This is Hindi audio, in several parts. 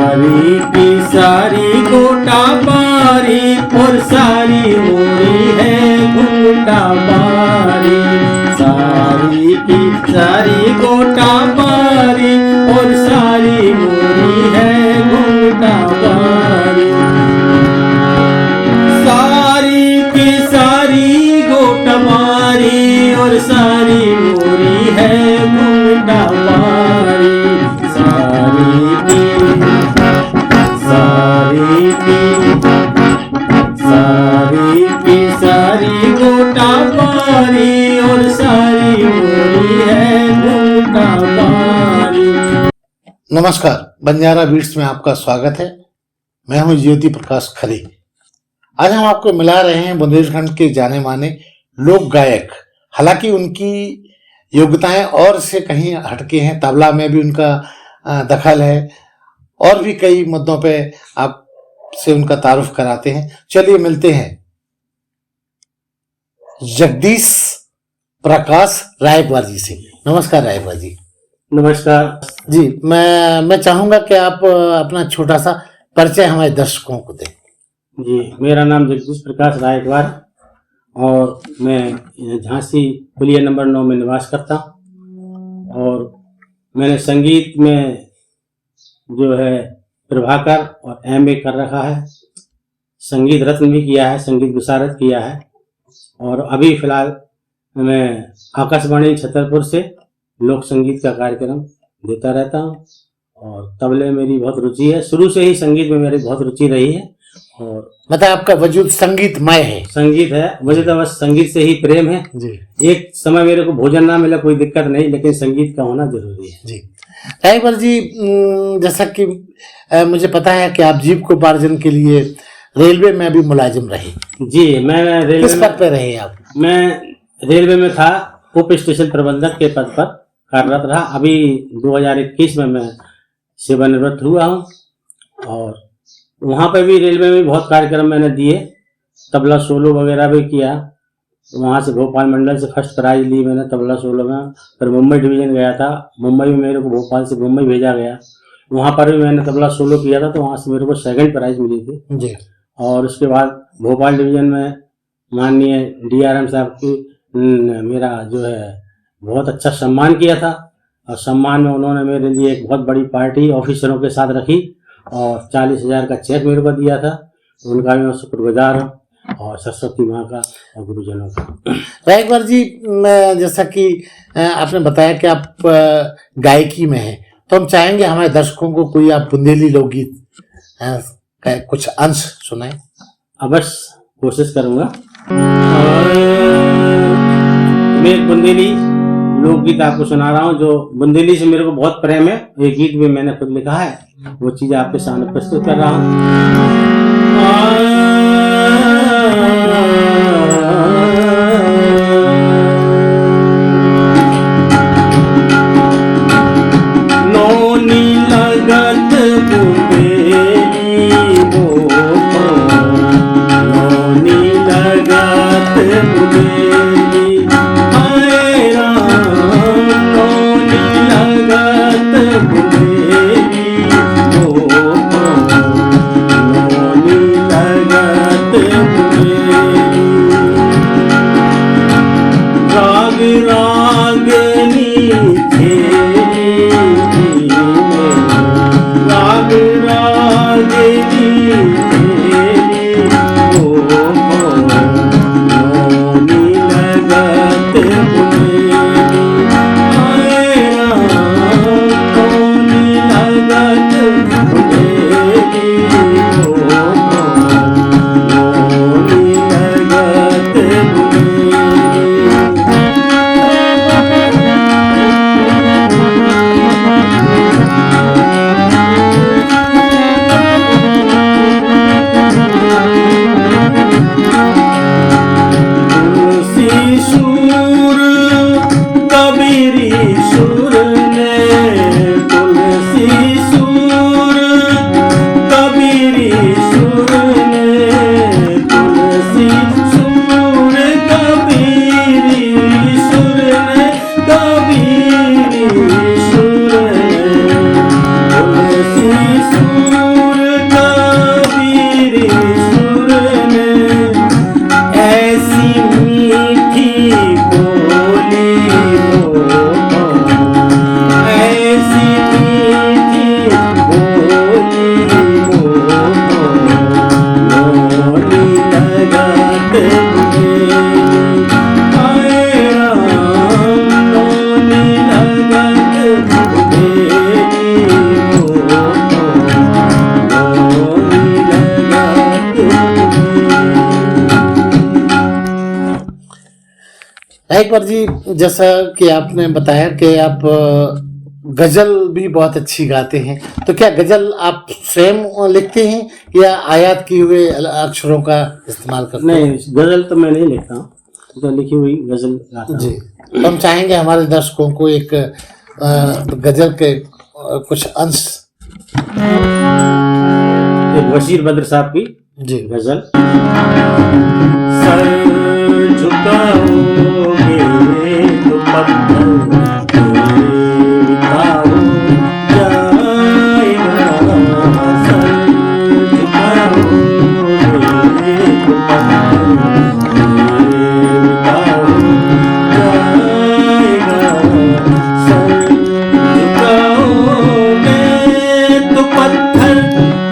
सारी की सारी गोटा पारी और सारी मोरी है घूंघटा पारी। सारी की सारी गोटा पारी और सारी मोरी है घूंघटा पारी। सारी की सारी गोटा पारी और सारी मोरी है घूंघटा पारी। सारी की सारी गोटा पारी और सारी मोरी है घूंघटा पारी। नमस्कार, बंजारा बीट्स में आपका स्वागत है। मैं हूं ज्योति प्रकाश खरे। आज हम आपको मिला रहे हैं बुंदेलखंड के जाने माने लोक गायक। हालांकि उनकी योग्यताएं और से कहीं हटके हैं, तबला में भी उनका दखल है और भी कई मुद्दों पे आपसे उनका तारुफ कराते हैं। चलिए मिलते हैं जगदीश प्रकाश रायकवार जी से। नमस्कार रायकवार जी। नमस्कार जी। मैं चाहूंगा कि आप अपना छोटा सा परिचय हमारे दर्शकों को दें। जी, मेरा नाम जगदीश प्रकाश रायकवार और मैं झांसी पुलिया नंबर 9 में निवास करता हूँ। और मैंने संगीत में जो है प्रभाकर और एमए कर रखा है। संगीत रत्न भी किया है, संगीत विशारद किया है। और अभी फिलहाल मैं आकाशवाणी छतरपुर से लोक संगीत का कार्यक्रम देता रहता हूँ। और तबले मेरी बहुत रुचि है, शुरू से ही संगीत में मेरी बहुत रुचि रही है। और मतलब आपका वजूद संगीतमय है। संगीत है, मुझे तो बस संगीत से ही प्रेम है जी। एक समय मेरे को भोजन ना मिला कोई दिक्कत नहीं, लेकिन संगीत का होना जरूरी है। जी रायकवार जी, जैसा कि मुझे पता है कि आप जीविकोपार्जन के लिए रेलवे में भी मुलाजिम रहे। जी, मैं रेलवे किस पद पे रहे आप? मैं रेलवे में था, उप स्टेशन प्रबंधक के पद पर कार्यरत रहा। अभी 2021 में मैं सेवानिवृत्त हुआ हूँ। और वहाँ पे भी रेलवे में बहुत कार्यक्रम मैंने दिए, तबला सोलो वगैरह भी किया। वहाँ से भोपाल मंडल से फर्स्ट प्राइज ली मैंने तबला सोलो में। फिर मुंबई डिवीजन गया था, मुंबई में मेरे को भोपाल से मुंबई भेजा गया, वहाँ पर भी मैंने तबला सोलो किया था, तो वहाँ से मेरे को सेकंड प्राइज मिली थी। जी। और उसके बाद भोपाल डिवीजन में माननीय DRM साहब की मेरा जो है बहुत अच्छा सम्मान किया था। और सम्मान में उन्होंने मेरे लिए एक बहुत बड़ी पार्टी ऑफिसरों के साथ रखी और 40,000 का चेक मेरे को दिया था। उनका भी मैं शुक्रगुजार हूँ, और सरस्वती माँ का और गुरुजनों का। रायकवार जी, जैसा कि आपने बताया कि आप गायकी में हैं, तो हम चाहेंगे हमारे दर्शकों को कोई आप बुंदेली लोकगीत का कुछ अंश सुनाएं। अवश्य कोशिश करूँगा। मैं एक बुंदेली लोकगीत आपको सुना रहा हूँ, जो बुंदेली से मेरे को बहुत प्रेम है। ये गीत भी मैंने खुद लिखा है, वो चीज़ आपके सामने प्रस्तुत कर रहा हूँ। रायकवार जी, जैसा कि आपने बताया कि आप गजल भी बहुत अच्छी गाते हैं, तो क्या गजल आप स्वयं लिखते हैं या आयात किए हुए अक्षरों का इस्तेमाल करते हैं? नहीं, गजल तो मैं नहीं लिखता हूँ, तो लिखी हुई गजल गाता जी, हूँ। तो हम चाहेंगे हमारे दर्शकों को एक गजल के कुछ अंश। एक वजीर बद्र साहब की जी, गजल। सर झुकाओगे तो पत्थर गिरता हो जाएगा, सर झुकाओगे तो पत्थर गिरता हो जाएगा, सर झुकाओगे तो पत्थर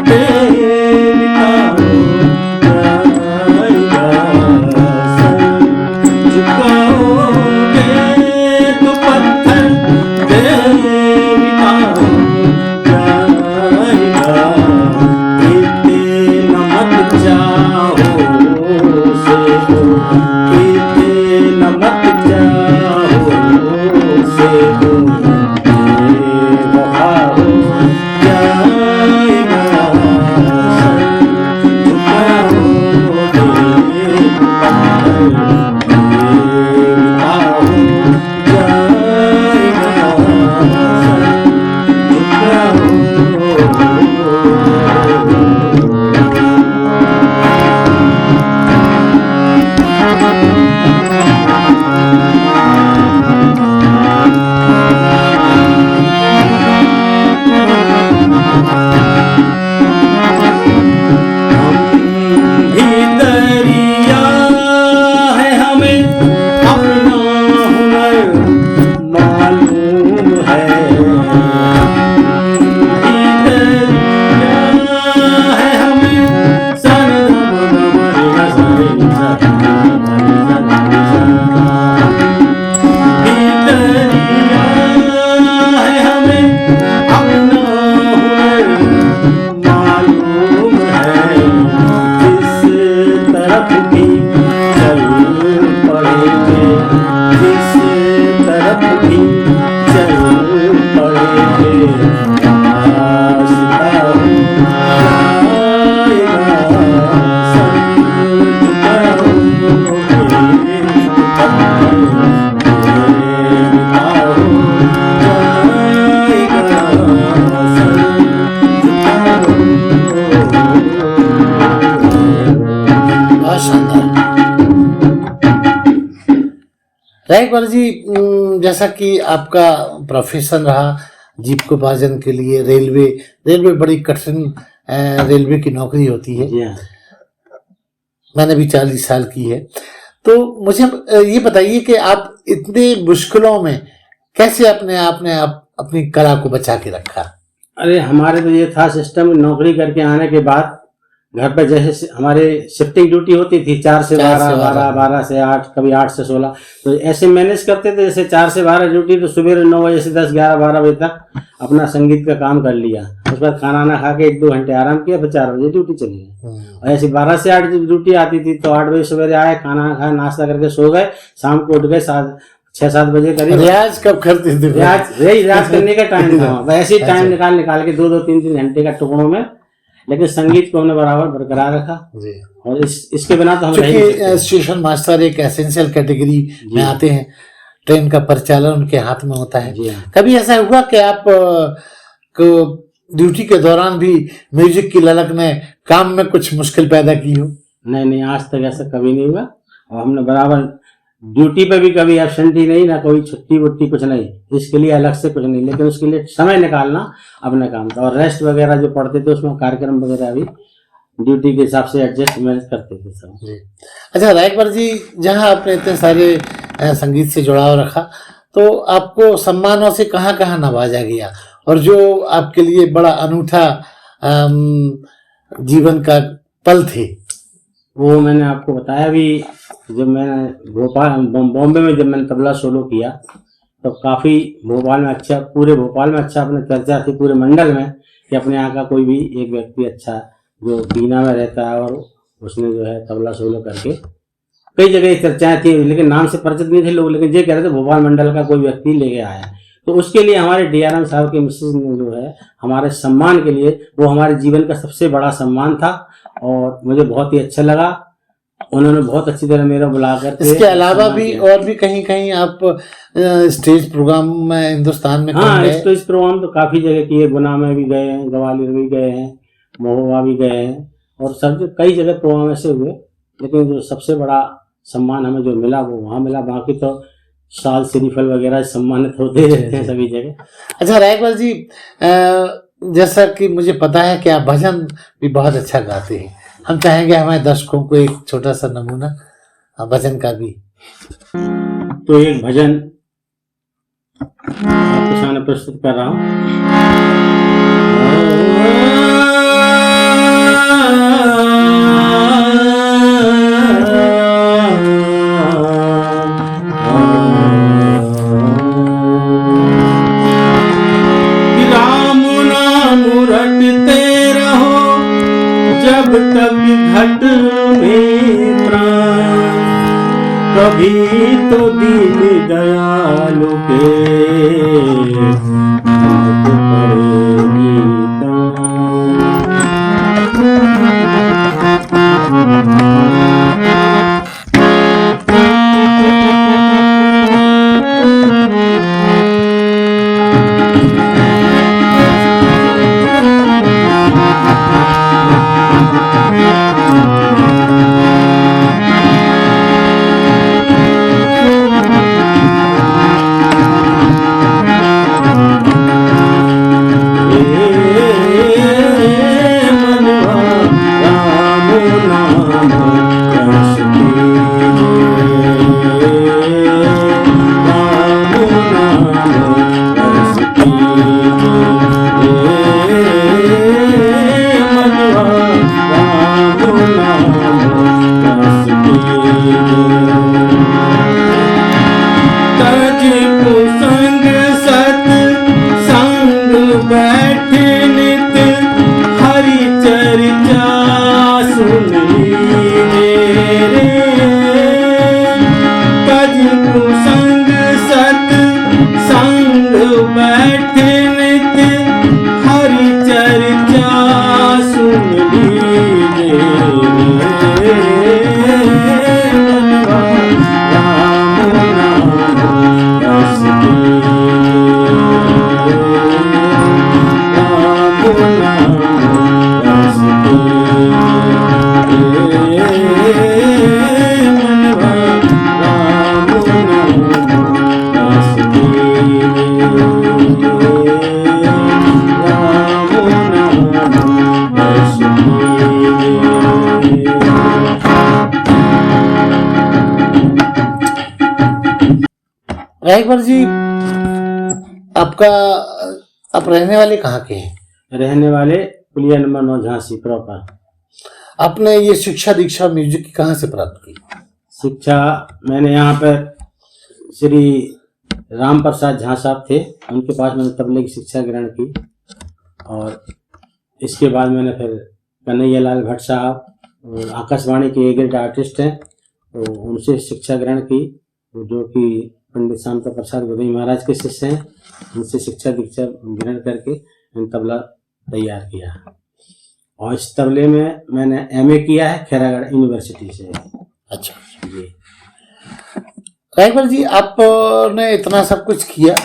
गिरता हो जाएगा, सर झुकाओगे तो पत्थर गिरता हो जाएगा। इतने मत चाहो से हो, इतने मत चाहो से हो, बेवफा हो जाएगा, सर झुकाओगे तो पत्थर गिरता हो जाएगा, सर भी दरिया है, हमें अपना हुनर मालूम है, भी दरिया है हमें भी दरिया है हमें अपना हुनर मालूम है, जिस तरफ भी चल पड़ेंगे, जिस तरफ भी चल पड़ेंगे, रास्ता हो जाएगा, सर झुकाओगे तो पत्थर गिरता हो जाएगा, सर बहुत शानदार। रायकवार जी, जैसा कि आपका प्रोफेशन रहा जीविकोपार्जन के लिए, रेलवे बड़ी कठिन रेलवे की नौकरी होती है। जी हाँ। मैंने भी 40 साल की है। तो मुझे ये बताइए कि आप इतने मुश्किलों में कैसे अपनी कला को बचा के रखा? अरे हमारे तो ये था सिस्टम, नौकरी करके आने के बाद घर पे जैसे हमारे शिफ्टिंग ड्यूटी होती थी 4 से 12, 12 से 8, कभी 8 से 16, तो ऐसे मैनेज करते थे। जैसे 4 से 12 ड्यूटी, तो सुबह 9 बजे से 10, 11, 12 बजे तक अपना संगीत का काम कर लिया, उसके बाद खाना ना खा के 1-2 घंटे आराम किया, फिर 4 बजे ड्यूटी चली गई। और ऐसे 12 से 8 ड्यूटी आती थी, तो 8 बजे सवेरे आए, खाना खाया, नाश्ता करके सो गए, शाम को उठ गए 6-7 बजे करीब। रियाज कब करते थे? रियाज करने का टाइम था, वैसे ही टाइम निकाल के 2-2, 3-3 घंटे का टुकड़ों में, लेकिन संगीत को हमने बराबर बरकरार रखा। जी। और इसके बिना तो हम रह नहीं सकते। स्टेशन मास्टर एक एसेंशियल कैटेगरी में आते हैं, ट्रेन का परिचालन उनके हाथ में होता है। जी हाँ। कभी ऐसा हुआ कि आप को ड्यूटी के दौरान भी म्यूजिक की ललक ने काम में कुछ मुश्किल पैदा की हो? नहीं, आज तक ऐसा कभी नहीं हुआ। और हमने बराबर ड्यूटी पे भी कभी एब्सेंट ही नहीं, ना कोई छुट्टी वुट्टी, कुछ नहीं, इसके लिए अलग से कुछ नहीं, लेकिन उसके लिए समय निकालना अपने काम था। और रेस्ट वगैरह जो पढ़ते थे उसमें कार्यक्रम वगैरह भी ड्यूटी के हिसाब से एडजस्टमेंट करते थे सब। जी। अच्छा रायकवार जी, जहाँ आपने इतने सारे संगीत से जुड़ाव रखा, तो आपको सम्मानों से कहाँ कहाँ नवाजा गया, और जो आपके लिए बड़ा अनूठा जीवन का पल थे? वो मैंने आपको बताया भी, जब मैंने बॉम्बे में जब मैंने तबला सोलो किया, तो काफ़ी भोपाल में अच्छा, पूरे भोपाल में अच्छा अपने चर्चा थी पूरे मंडल में, कि अपने यहाँ का कोई भी एक व्यक्ति अच्छा जो बीना में रहता है और उसने जो है तबला सोलो करके कई जगह चर्चाएं थी, लेकिन नाम से परिचित नहीं थे लोग, लेकिन ये कह रहे थे भोपाल मंडल का कोई व्यक्ति लेके आया है। तो उसके लिए हमारे डीआरएम साहब के मिसेज ने जो है हमारे सम्मान के लिए, वो हमारे जीवन का सबसे बड़ा सम्मान था और मुझे बहुत ही अच्छा लगा। उन्होंने बहुत अच्छी तरह मेरा बुला करके, इसके अलावा भी और भी कहीं कहीं आप स्टेज प्रोग्राम में हिंदुस्तान में हाँ, कहीं गए? स्टेज प्रोग्राम तो काफी जगह किए, गुना में भी गए हैं, ग्वालियर भी गए हैं, महोबा भी गए हैं, और सब कई जगह प्रोग्राम ऐसे हुए, लेकिन जो सबसे बड़ा सम्मान हमें जो मिला वो वहाँ मिला। बाकी तो साल श्रीफल वगैरह सम्मानित होते रहते हैं सभी जगह। अच्छा रायकवाल जी, जैसा कि मुझे पता है कि आप भजन भी बहुत अच्छा गाते हैं, हम चाहेंगे हमारे दर्शकों को एक छोटा सा नमूना भजन का भी। तो एक भजन आपके सामने प्रस्तुत कर रहा हूँ। राम नाम रटते रहो जब तक घट में प्राण, कभी तो दीन दयालु के मत पड़ेगी रायकवाल जी, आपका आप रहने वाले कहाँ के हैं? रहने वाले पुलिया नंबर 9 झांसी प्रॉपर। आपने ये शिक्षा दीक्षा म्यूजिक की कहाँ से प्राप्त की? शिक्षा मैंने यहाँ पर श्री राम प्रसाद झा साहब थे, उनके पास मैंने तबले की शिक्षा ग्रहण की, और इसके बाद मैंने फिर कन्हैया लाल भट्ट साहब आकाशवाणी के ग्रेट आर्टिस्ट हैं, तो उनसे शिक्षा ग्रहण की, जो कि पंडित शांता प्रसाद गोदई महाराज के शिष्य हैं। उनसे शिक्षा दीक्षा ग्रहण करके मैंने तबला तैयार किया, और इस तबले में मैंने एमए किया है खैरागढ़ यूनिवर्सिटी से। अच्छा जी रायकवाल जी, आपने इतना सब कुछ किया,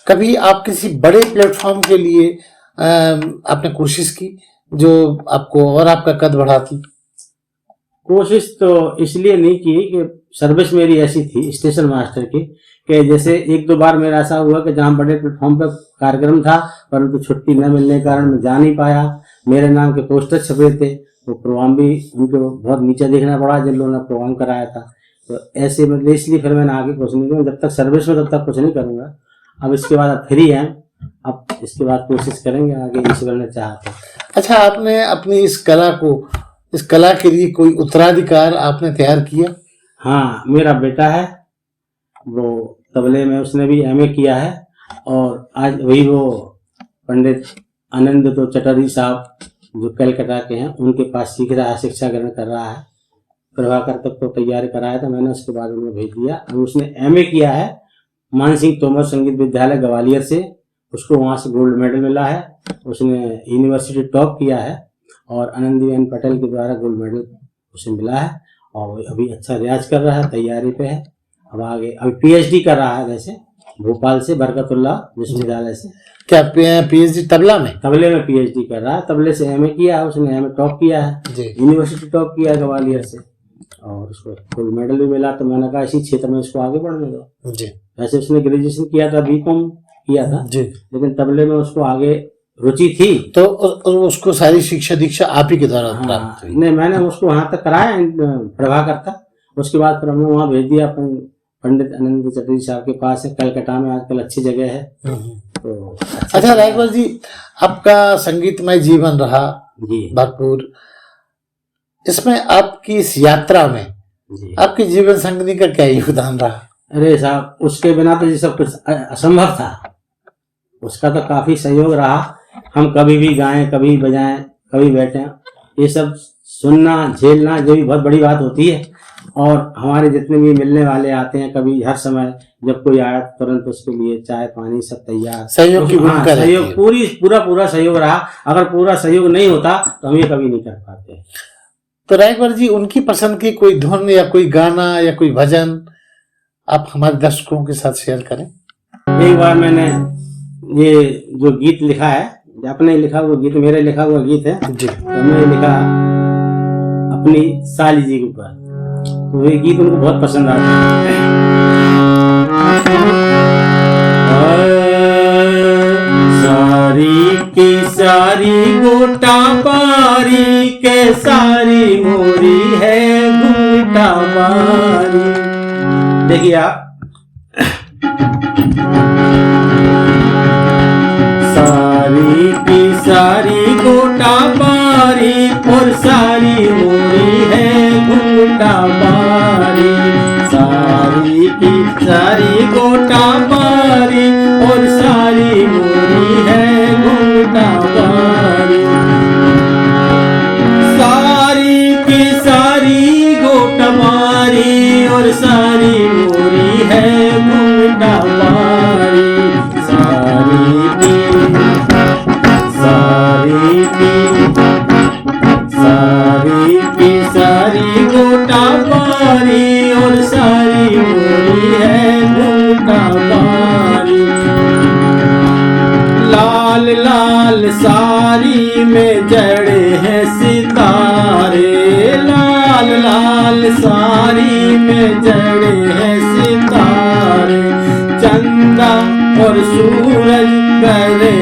कभी आप किसी बड़े प्लेटफॉर्म के लिए आपने कोशिश की जो आपको और आपका कद बढ़ाती? कोशिश तो इसलिए नहीं की कि सर्विस मेरी ऐसी थी स्टेशन मास्टर की, कि जैसे एक दो बार मेरा ऐसा हुआ कि जहाँ बड़े प्लेटफॉर्म पर कार्यक्रम था, परंतु छुट्टी न मिलने के कारण मैं जा नहीं पाया। मेरे नाम के पोस्टर छपे थे, तो प्रोग्राम भी उनको बहुत नीचे देखना पड़ा जिन लोगों ने प्रोग्राम कराया था। तो ऐसे मतलब इसलिए फिर मैंने आगे कुछ नहीं किया, जब तक सर्विस में तब तक कुछ नहीं करूँगा। अब इसके बाद अब फ्री हैं, अब इसके बाद कोशिश करेंगे आगे इस बनना चाहते हैं। अच्छा, आपने अपनी इस कला के लिए कोई उत्तराधिकार आपने तैयार किया? हाँ, मेरा बेटा है, वो तबले में उसने भी एमए किया है, और आज वही वो पंडित आनंद तो चटर्जी साहब जो कलकत्ता के हैं, उनके पास सीख रहा है, शिक्षा ग्रहण कर रहा है। प्रभाकर तक तो तैयारी कराया था मैंने, उसके बाद उन्हें भेज दिया। अभी उसने एमए किया है मान सिंह तोमर संगीत विद्यालय ग्वालियर से, उसको वहाँ से गोल्ड मेडल मिला है। उसने यूनिवर्सिटी टॉप किया है और आनंदीबेन पटेल के द्वारा गोल्ड मेडल उसे मिला है और अभी अच्छा रियाज कर रहा है, तैयारी पे है। अब आगे अभी पीएचडी कर रहा है वैसे भोपाल से बरकतुल्लाह विश्वविद्यालय से। क्या पीएचडी तबला में? तबले में पीएचडी कर रहा है, तबले से एमए किया है उसने, एमए टॉप किया है, यूनिवर्सिटी टॉप किया है ग्वालियर से और उसको गोल्ड मेडल भी मिला। तो मैंने कहा इसी क्षेत्र में उसको आगे बढ़ने दो जी। वैसे उसने ग्रेजुएशन किया था, बीकॉम किया था जी, लेकिन तबले में उसको आगे रुचि थी तो उसको सारी शिक्षा दीक्षा आप ही के द्वारा प्राप्त हुई? नहीं, मैंने उसको वहां तक कराया प्रभाकर तक, उसके बाद फिर हमने वहाँ भेज दिया पंडित आनंद चटर्जी साहब के पास है, कलकत्ता में आजकल अच्छी जगह है। तो अच्छा रायकवाल जी, आपका संगीतमय जीवन रहा जी भरपूर, इसमें आपकी इस यात्रा में जी आपके जीवन संगनी का क्या योगदान रहा? अरे साहब, उसके बिना तो ये सब कुछ असंभव था, उसका तो काफी सहयोग रहा। हम कभी भी गाएं, कभी बजाएं, कभी बैठें, ये सब सुनना झेलना जो भी बहुत बड़ी बात होती है। और हमारे जितने भी मिलने वाले आते हैं, कभी हर समय जब कोई आया तुरंत उसके लिए चाय पानी सब तैयार, सहयोग की भूमिका सहयोग पूरा सहयोग रहा। अगर पूरा सहयोग नहीं होता तो हम ये कभी नहीं कर पाते। तो रायकवाल जी, उनकी पसंद की कोई धुन या कोई गाना या कोई भजन आप हमारे दर्शकों के साथ शेयर करें। एक बार मैंने ये जो गीत लिखा है, अपने लिखा हुआ गीत, मेरे लिखा हुआ गीत है जी, तो मैंने लिखा अपनी साली जी के ऊपर, तो ये गीत उनको बहुत पसंद आता है। सारी की सारी गोटा पारी के सारी मोरी है घूटा मारी। देखिए आप, सारी की सारी गोटा पारी और सारी मोरी है घूटा मारी। सारी की सारी गोटा पारी और सारी मोरी है घूटा मारी। सारी की सारी गोटा मारी और सारी मोरी है घूटा मारी। सारी की सारी गोटा पारी और सारी मोरी है घूटा मारी। लाल लाल सारी में जड़े हैं सितारे, लाल लाल सारी में जड़े हैं सितारे। चंदा और सूरज करे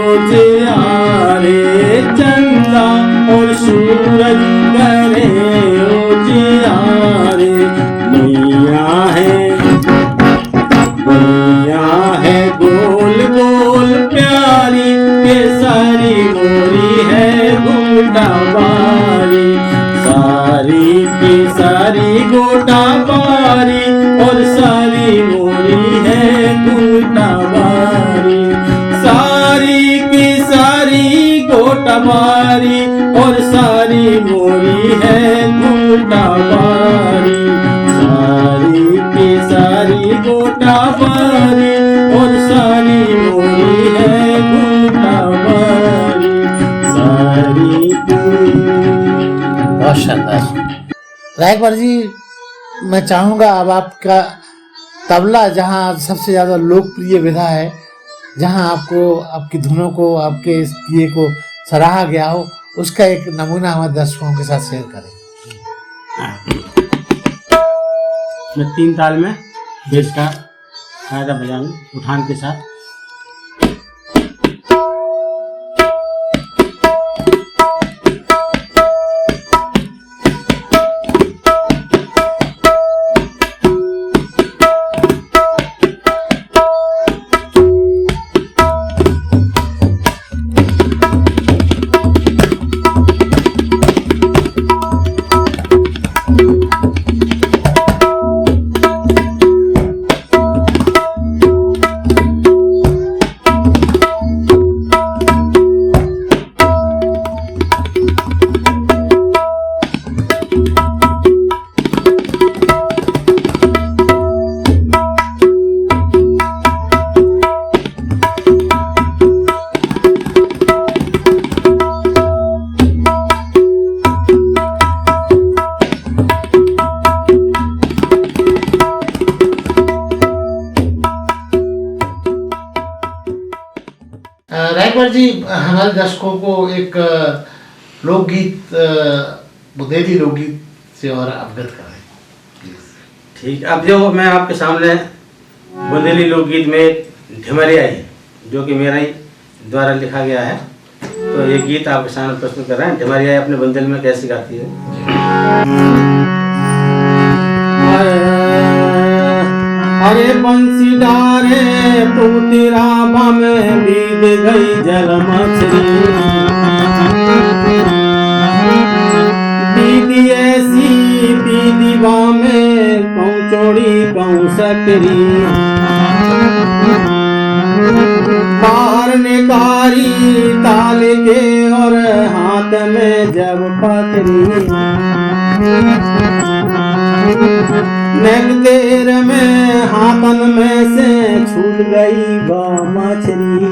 उजियारे, चंदा और सूरज करे उजियारे। मैया है गोल गोल प्यारी के सारी मोरी है घूटा मारी। सारी की सारी गोटा पारी और सारी मोरी है घूटा मारी। सारी की सारी गोटा मारी और सारी मोरी है घूटा मारी। सारी की सारी गोटा मारी और सारी मोरी है घूटा मारी। सारी बहुत शानदार। रायकवाल जी, मैं चाहूंगा अब आपका तबला, जहाँ सबसे ज्यादा लोकप्रिय विधा है, जहाँ आपको आपकी धुनों को, आपके इस किए को सराहा गया हो, उसका एक नमूना हमारे दर्शकों के साथ शेयर करें। मैं 3 ताल में बेस का कायदा बजाऊं उठान के साथ। जी हमारे दर्शकों को एक लोकगीत बुंदेली लोकगीत से और अवगत कराएं। ठीक, अब जो मैं आपके सामने बुंदेली लोकगीत में ढिमरिया है, जो कि मेरा ही द्वारा लिखा गया है, तो ये गीत आपके सामने प्रस्तुत कर रहे हैं। ढिमरिया अपने बुंदेली में कैसे गाती है। अरे बंसी डारे पूती राबा में बीत गई जल मछली, दीदी ऐसी दीदी बा में कहूँ चोरी कहूँ सकरी, बाहर निकारी ताल के और हाथ में जब पकड़ी, नेक में हाथन में से छूट गई बा मछली।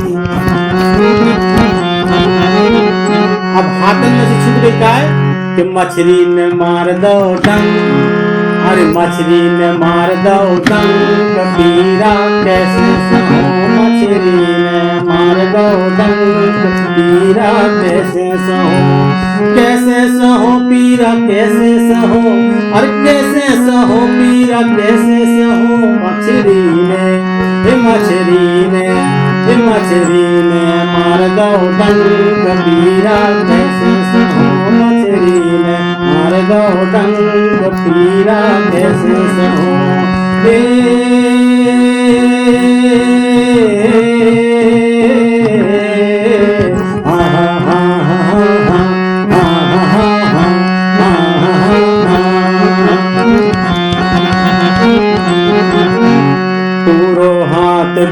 अब हाथन में से छूट गई का है कि मछली ने मार दो डंग, अरे मछली ने मार दो डंग, पीरा कैसे सहो, मछली ने मार दो डंग, पीरा कैसे सहो, कैसे सहो पीरा कैसे सहो, अरे कैसे सहो पीरा कैसे सहो, मछली ने मार दो डंग, पीरा कैसे सहो, मछली ने मार दो डंग, पीरा कैसे सहो।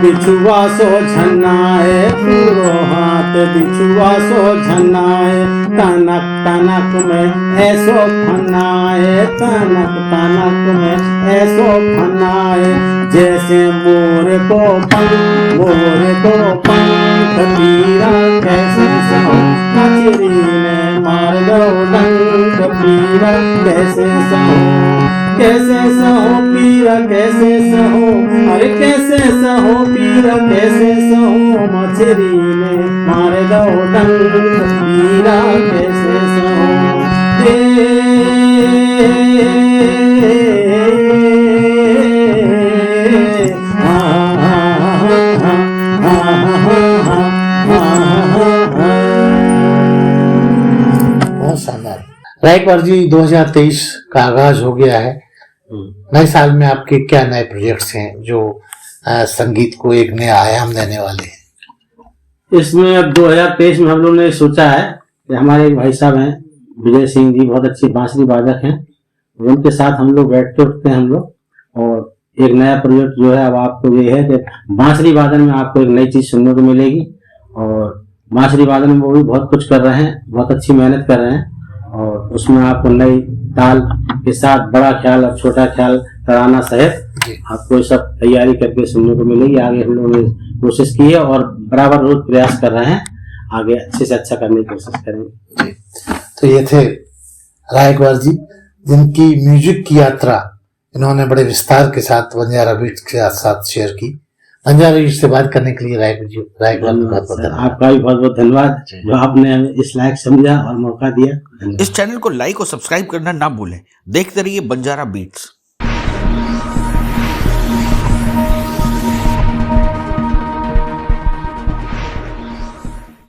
बिछुआ सो झन्नाए, पूरो हाथ बिछुआ सो झन्नाए, तनक तनक में ऐसो फनाए, तनक तनक में ऐसो फनाए, जैसे मोर को पंख पीरा कैसे सहो, मछली ने मार दो डंक, पीरा कैसे सहो, कैसे सहो पीरा कैसे सहो, अरे कैसे सहो पीरा कैसे सहो, मछली ने मार दो डंक, पीरा कैसे सहो। बहुत शानदार। रायकवार जी 2023 का आगाज हो गया है। नए साल में आपके क्या नए प्रोजेक्ट्स हैं जो संगीत को एक नया आयाम देने वाले हैं? इसमें अब 2023 में हम लोग ने सोचा है कि हमारे एक भाई साहब हैं विजय सिंह जी, बहुत अच्छे बांसुरी वादक हैं, उनके साथ हम लोग बैठते उठते हैं हम लोग, और एक नया प्रोजेक्ट जो है अब आपको ये है कि बांसुरी वादन में आपको एक नई चीज सुनने को मिलेगी, और बांसुरी वादन में वो भी बहुत कुछ कर रहे हैं, बहुत अच्छी मेहनत कर रहे हैं, और उसमें आपको नई ताल के साथ बड़ा ख्याल और छोटा ख्याल तराना सहित आपको सब तैयारी करके सुनने को मिलेगी। आगे हम लोगों ने कोशिश की है और बराबर रोज प्रयास कर रहे हैं, आगे अच्छे से अच्छा करने की कोशिश करेंगे। तो ये थे रायकवार जी, जिनकी म्यूजिक की यात्रा इन्होंने बड़े विस्तार के साथ बंजारा बीट्स के साथ शेयर की। बंजारा बीट्स से बात करने के लिए रायकवार आपका भी बहुत बहुत धन्यवाद जो आपने इस लायक समझा और मौका दिया। इस चैनल को लाइक और सब्सक्राइब करना ना भूलें। देखते रहिए बंजारा बीट्स।